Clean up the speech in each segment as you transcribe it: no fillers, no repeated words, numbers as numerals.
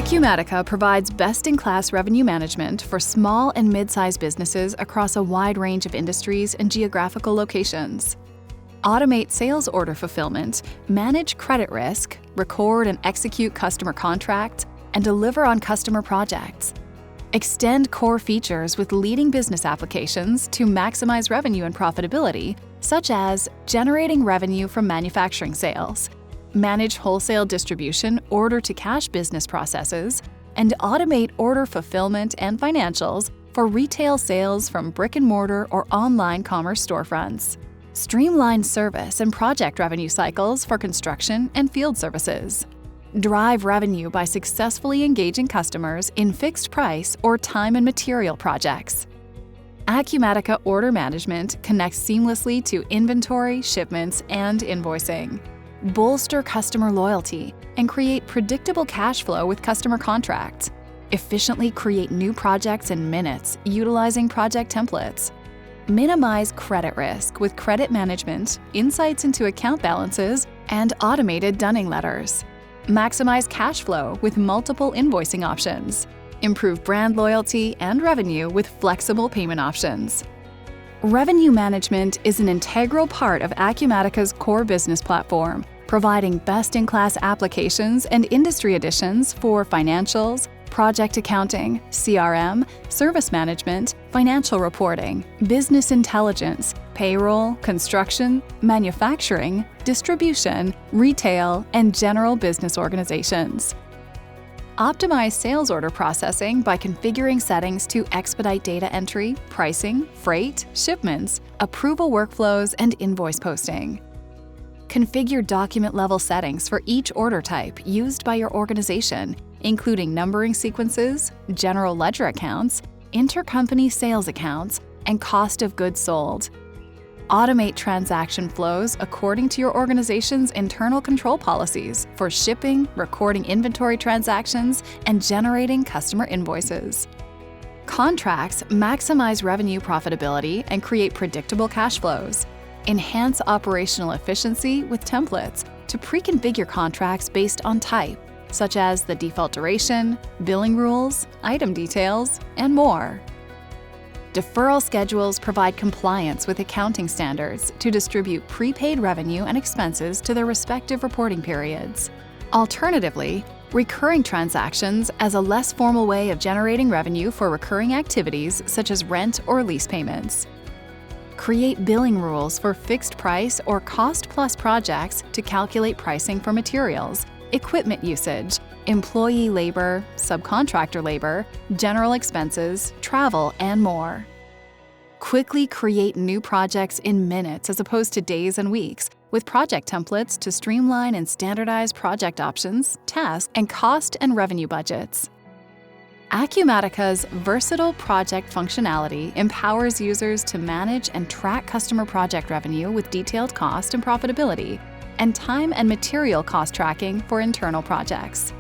Acumatica provides best-in-class revenue management for small and mid-sized businesses across a wide range of industries and geographical locations. Automate sales order fulfillment, manage credit risk, record and execute customer contracts, and deliver on customer projects. Extend core features with leading business applications to maximize revenue and profitability, such as generating revenue from manufacturing sales, manage wholesale distribution order-to-cash business processes, and automate order fulfillment and financials for retail sales from brick-and-mortar or online commerce storefronts. Streamline service and project revenue cycles for construction and field services. Drive revenue by successfully engaging customers in fixed-price or time and material projects. Acumatica Order Management connects seamlessly to inventory, shipments, and invoicing. Bolster customer loyalty and create predictable cash flow with customer contracts. Efficiently create new projects in minutes utilizing project templates. Minimize credit risk with credit management, insights into account balances, and automated dunning letters. Maximize cash flow with multiple invoicing options. Improve brand loyalty and revenue with flexible payment options. Revenue management is an integral part of Acumatica's core business platform, providing best-in-class applications and industry editions for financials, project accounting, CRM, service management, financial reporting, business intelligence, payroll, construction, manufacturing, distribution, retail, and general business organizations. Optimize sales order processing by configuring settings to expedite data entry, pricing, freight, shipments, approval workflows, and invoice posting. Configure document-level settings for each order type used by your organization, including numbering sequences, general ledger accounts, intercompany sales accounts, and cost of goods sold. Automate transaction flows according to your organization's internal control policies for shipping, recording inventory transactions, and generating customer invoices. Contracts maximize revenue profitability and create predictable cash flows. Enhance operational efficiency with templates to pre-configure contracts based on type, such as the default duration, billing rules, item details, and more. Deferral schedules provide compliance with accounting standards to distribute prepaid revenue and expenses to their respective reporting periods. Alternatively, recurring transactions as a less formal way of generating revenue for recurring activities such as rent or lease payments. Create billing rules for fixed price or cost-plus projects to calculate pricing for materials, equipment usage, employee labor, subcontractor labor, general expenses, travel, and more. Quickly create new projects in minutes as opposed to days and weeks, with project templates to streamline and standardize project options, tasks, and cost and revenue budgets. Acumatica's versatile project functionality empowers users to manage and track customer project revenue with detailed cost and profitability, and time and material cost tracking for internal projects.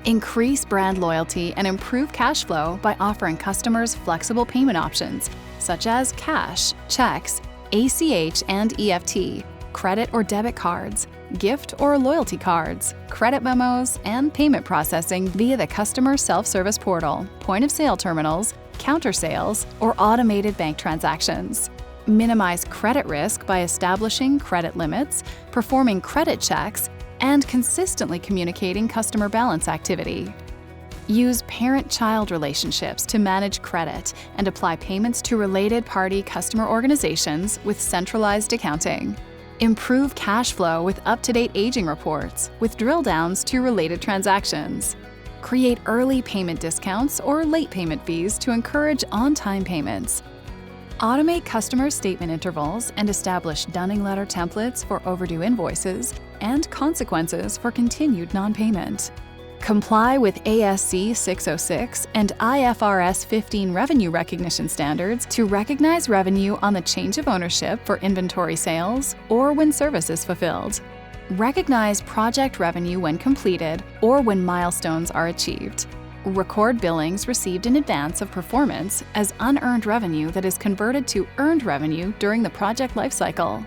Increase brand loyalty and improve cash flow by offering customers flexible payment options, such as cash, checks, ACH and EFT, credit or debit cards, gift or loyalty cards, credit memos, and payment processing via the customer self-service portal, point-of-sale terminals, counter sales, or automated bank transactions. Minimize credit risk by establishing credit limits, performing credit checks, and consistently communicating customer balance activity. Use parent-child relationships to manage credit and apply payments to related party customer organizations with centralized accounting. Improve cash flow with up-to-date aging reports with drill downs to related transactions. Create early payment discounts or late payment fees to encourage on-time payments. Automate customer statement intervals and establish dunning letter templates for overdue invoices and consequences for continued non-payment. Comply with ASC 606 and IFRS 15 revenue recognition standards to recognize revenue on the change of ownership for inventory sales or when service is fulfilled. Recognize project revenue when completed or when milestones are achieved. Record billings received in advance of performance as unearned revenue that is converted to earned revenue during the project lifecycle.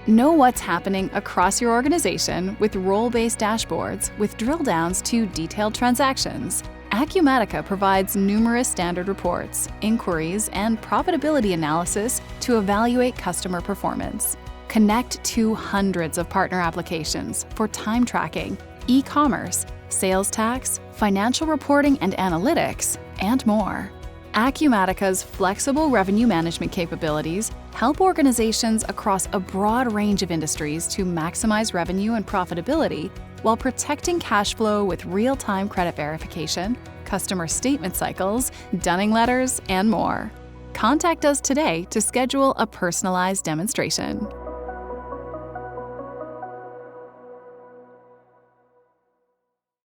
Know what's happening across your organization with role-based dashboards with drill downs to detailed transactions. Acumatica provides numerous standard reports, inquiries, and profitability analysis to evaluate customer performance. Connect to hundreds of partner applications for time tracking, e-commerce, sales tax, financial reporting and analytics, and more. Acumatica's flexible revenue management capabilities help organizations across a broad range of industries to maximize revenue and profitability while protecting cash flow with real-time credit verification, customer statement cycles, dunning letters, and more. Contact us today to schedule a personalized demonstration.